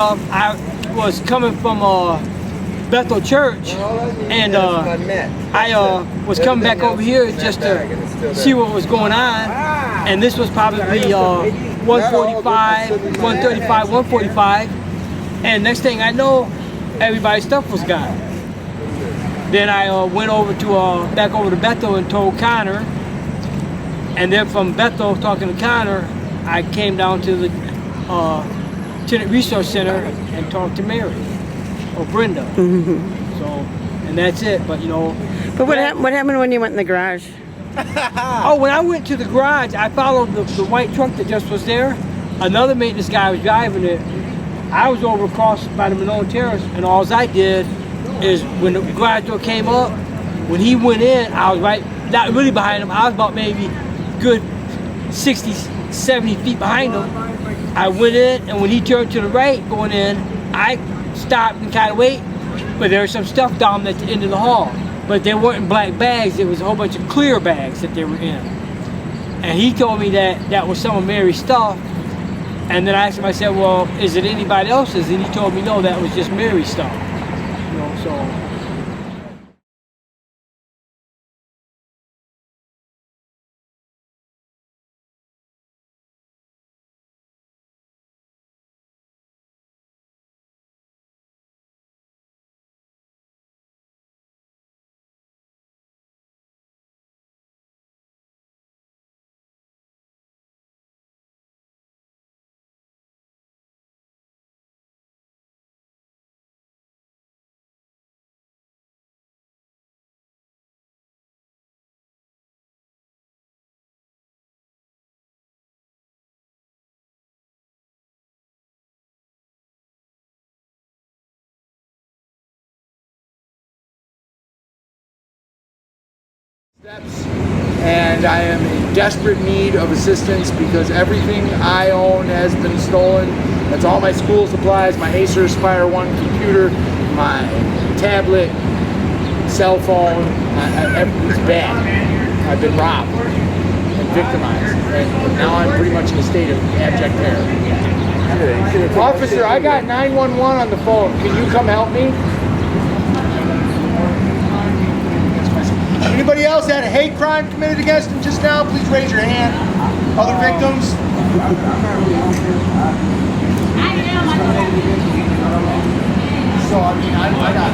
I was coming from Bethel Church, and I was coming back over here just to see what was going on, and this was probably 145, 135, 145, and next thing I know, everybody's stuff was gone. Then I went over to back over to Bethel and told Connor, and then from Bethel talking to Connor, I came down to the Tenant Resource Center and talked to Mary or Brenda. So, and that's it. But you know. But what happened when you went in the garage? Oh, when I went to the garage, I followed the white truck that just was there. Another maintenance guy was driving it. I was over across by the Manone Terrace, and all I did is when the garage door came up, when he went in, I was right, not really behind him. I was about maybe good 60, 70 feet behind him. I went in, and when he turned to the right going in, I stopped and kind of wait, but there was some stuff down at the end of the hall. But they weren't black bags, it was a whole bunch of clear bags that they were in. And he told me that that was some of Mary's stuff. And then I asked him, I said, well, is it anybody else's? And he told me, no, that was just Mary's stuff. You know, so. Steps, and I am in desperate need of assistance because everything I own has been stolen. That's all my school supplies, my Acer Aspire 1 computer, my tablet, cell phone. It's bad. I've been robbed and victimized, and now I'm pretty much in a state of abject terror. Officer, I got 911 on the phone. Can you come help me? Anybody else had a hate crime committed against them just now? Please raise your hand. Other victims? So, I mean, I got...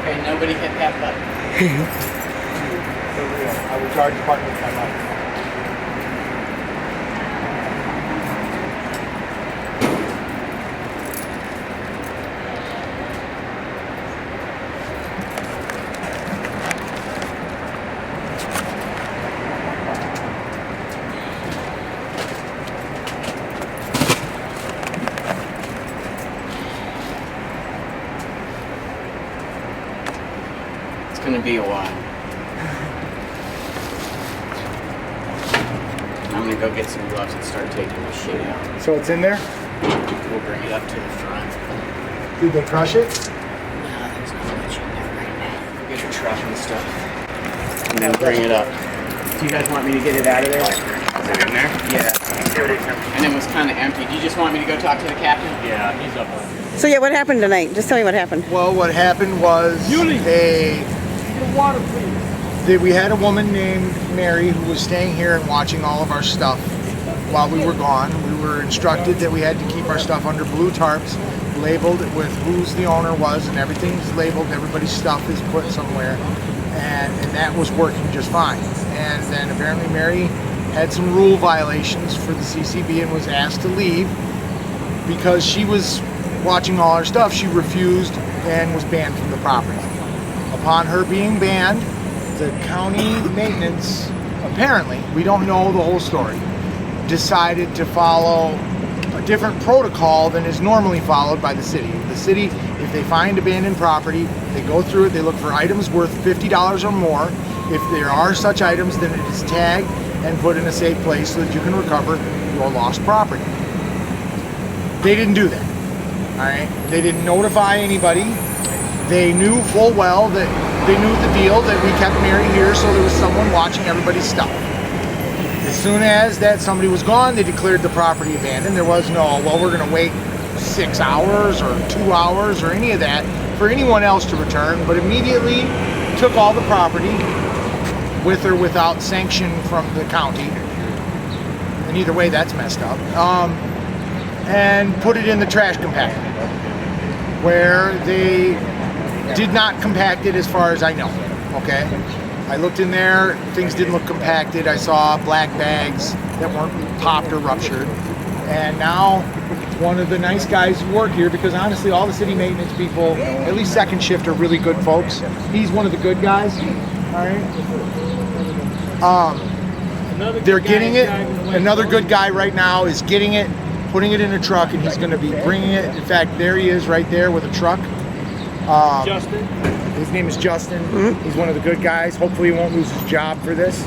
Okay, nobody hit that button. I will charge the department with my life. It's gonna be a while. I'm gonna go get some gloves and start taking this shit out. So it's in there? We'll bring it up to the front. Did they crush it? No, there's not much in there right now. Get your truck and stuff. And then bring it up. Do you guys want me to get it out of there? Is it in there? Yeah. And it was kind of empty. Do you just want me to go talk to the captain? Yeah, he's up there. So yeah, what happened tonight? Just tell me what happened. Well, what happened was we had a woman named Mary who was staying here and watching all of our stuff while we were gone. We were instructed that we had to keep our stuff under blue tarps, labeled with whose the owner was, and everything's labeled, everybody's stuff is put somewhere, and that was working just fine. And then apparently Mary had some rule violations for the CCB and was asked to leave because she was watching all our stuff, she refused and was banned from the property. Upon her being banned, the county maintenance, apparently, we don't know the whole story, decided to follow a different protocol than is normally followed by the city. The city, if they find abandoned property, they go through it, they look for items worth $50 or more. If there are such items, then it is tagged and put in a safe place so that you can recover your lost property. They didn't do that, all right? They didn't notify anybody. They knew full well that they knew the deal, that we kept Mary here so there was someone watching everybody's stuff. As soon as that somebody was gone, they declared the property abandoned. There was no, well, we're gonna wait 6 hours or 2 hours or any of that for anyone else to return, but immediately took all the property with or without sanction from the county. And either way, that's messed up. And put it in the trash compactor, where they did not compact it as far as I know, okay? I looked in there, things didn't look compacted. I saw black bags that weren't popped or ruptured. And now, one of the nice guys who work here, because honestly, all the city maintenance people, at least second shift, are really good folks. He's one of the good guys, all right? They're getting it. Another good guy right now is getting it, putting it in a truck, and he's gonna be bringing it. In fact, there he is right there with a truck. Justin. His name is Justin. He's one of the good guys. Hopefully he won't lose his job for this.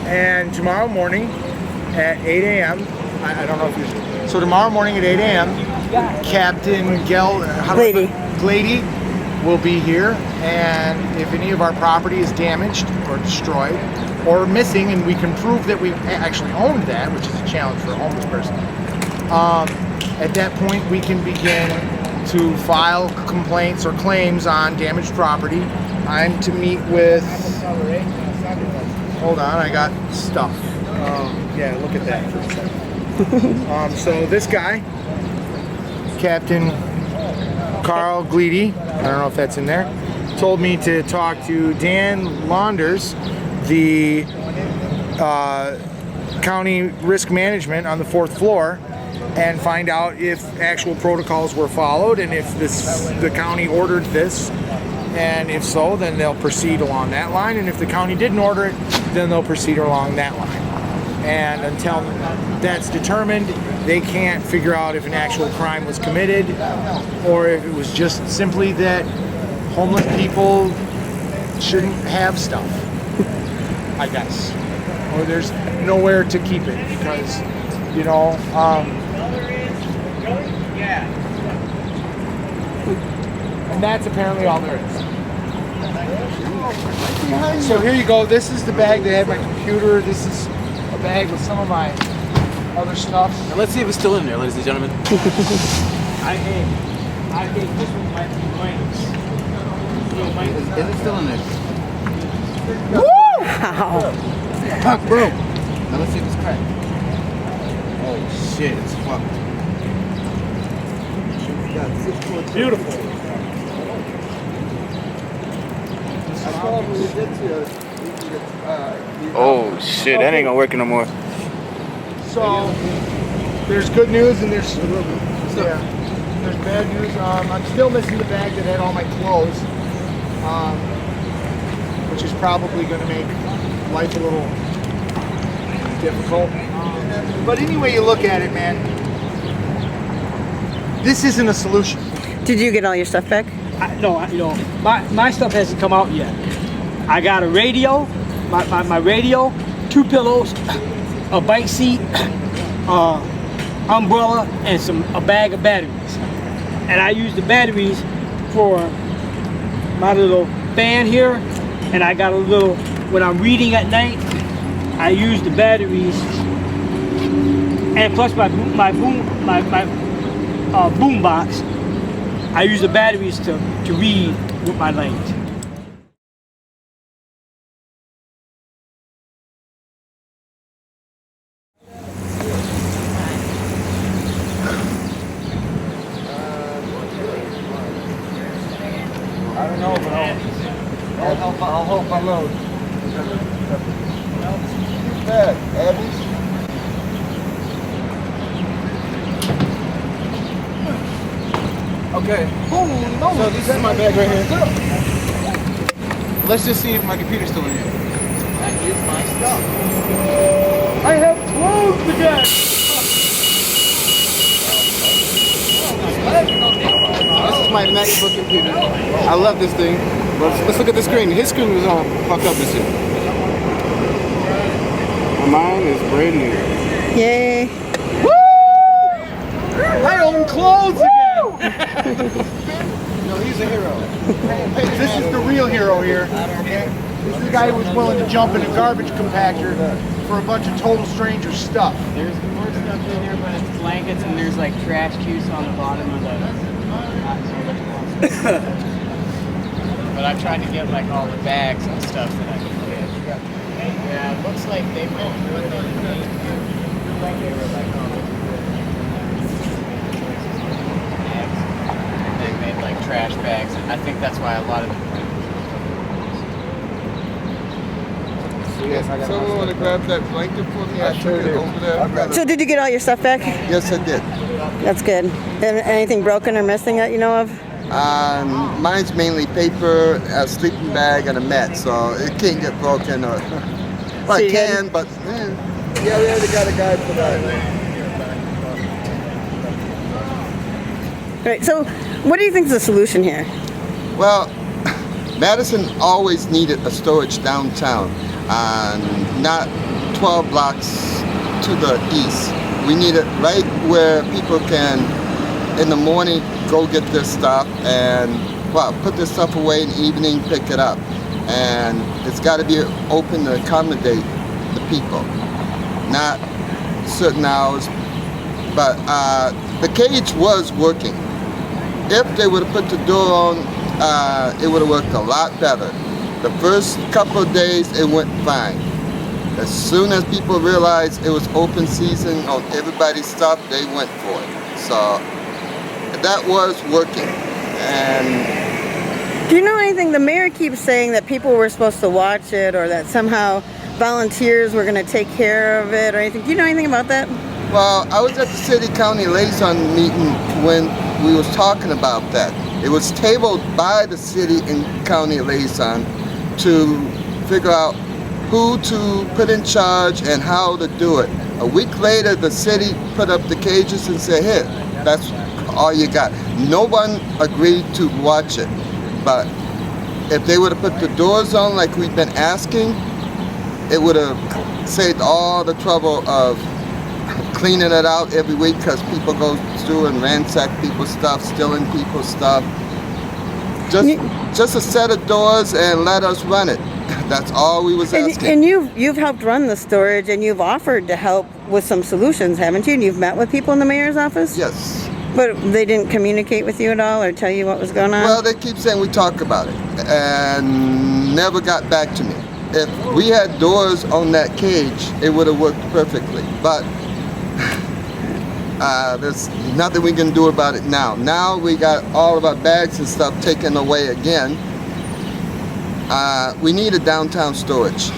And tomorrow morning at 8 a.m., I don't know if you... So tomorrow morning at 8 a.m., Captain Glady will be here. And if any of our property is damaged or destroyed or missing, and we can prove that we actually owned that, which is a challenge for a homeless person, at that point we can begin to file complaints or claims on damaged property. I'm to meet with, hold on, I got stuff. Yeah, look at that for a second. So this guy, Captain Carl Glady, I don't know if that's in there, told me to talk to Dan Launders, the county risk management on the 4th floor, and find out if actual protocols were followed and if the county ordered this, and if so, then they'll proceed along that line, and if the county didn't order it, then they'll proceed along that line. And until that's determined, they can't figure out if an actual crime was committed or if it was just simply that homeless people shouldn't have stuff, I guess, or there's nowhere to keep it because, you know, and that's apparently all there is. So here you go. This is the bag that had my computer. This is a bag with some of my other stuff. Now let's see if it's still in there, ladies and gentlemen. I think this one might be minus. Is it still in there? Wow. Boom. Now let's see if it's cracked. Oh shit, it's fucked. Beautiful. Oh shit, that ain't gonna work no more. So there's good news and there's there's bad news. I'm still missing the bag that had all my clothes, which is probably going to make life a little difficult. But anyway you look at it, man, this isn't a solution. Did you get all your stuff back? My stuff hasn't come out yet. I got a radio, my radio, 2 pillows, a bike seat, umbrella, and a bag of batteries. And I use the batteries for my little fan here, and I got a little, when I'm reading at night, I use the batteries, and plus my boom box, I use the batteries to read with my light. I don't know, but I'll help unload. Bad, Abby's. Okay. So this is my bag right here. Let's just see if my computer's still in here. That is my stuff. I have closed the deck. This is my MacBook computer. I love this thing. Let's look at the screen. His screen was all fucked up this year. Mine is brand new. Yay. I own clothes again! No, he's a hero. This is the real hero here. Okay? This is the guy who was willing to jump in a garbage compactor for a bunch of total stranger stuff. There's more stuff in there, but it's blankets and there's like trash juice on the bottom of the. But I've tried to get like all the bags and stuff that I can get. Yeah, it looks like they went through it. Like they were like all bags. They made like trash bags. I think that's why a lot of them. Someone want to grab that blanket for me? I sure did. Over there. So did you get all your stuff back? Yes, I did. That's good. Anything broken or missing that you know of? Mine's mainly paper, a sleeping bag, and a mat, so it can't get broken. Or well, it can, but yeah, we already got a guy for that. All right. So, what do you think is the solution here? Well, Madison always needed a storage downtown, not 12 blocks to the east. We need it right where people can, in the morning, go get their stuff and, well, put their stuff away in the evening, pick it up. And it's got to be open to accommodate the people, not certain hours. But the cage was working. If they would have put the door on, it would have worked a lot better. The first couple of days, it went fine. As soon as people realized it was open season on everybody's stuff, they went for it. So that was working. And Do you know anything? The mayor keeps saying that people were supposed to watch it, or that somehow volunteers were going to take care of it, or anything. Do you know anything about that? well, I was at the city-county liaison meeting when we was talking about that. It was tabled by the city and county liaison to figure out who to put in charge and how to do it. A week later, the city put up the cages and said, "Here, that's all you got." No one agreed to watch it, but if they would have put the doors on like we've been asking, it would have saved all the trouble of cleaning it out every week, because people go through and ransack people's stuff, stealing people's stuff. Just a set of doors and let us run it. That's all we was asking. And you've helped run the storage, and you've offered to help with some solutions, haven't you? And you've met with people in the mayor's office? Yes. But they didn't communicate with you at all, or tell you what was going on? Well, they keep saying we talk about it, and never got back to me. If we had doors on that cage, it would have worked perfectly. But there's nothing we can do about it now. Now we got all of our bags and stuff taken away again. We need a downtown storage.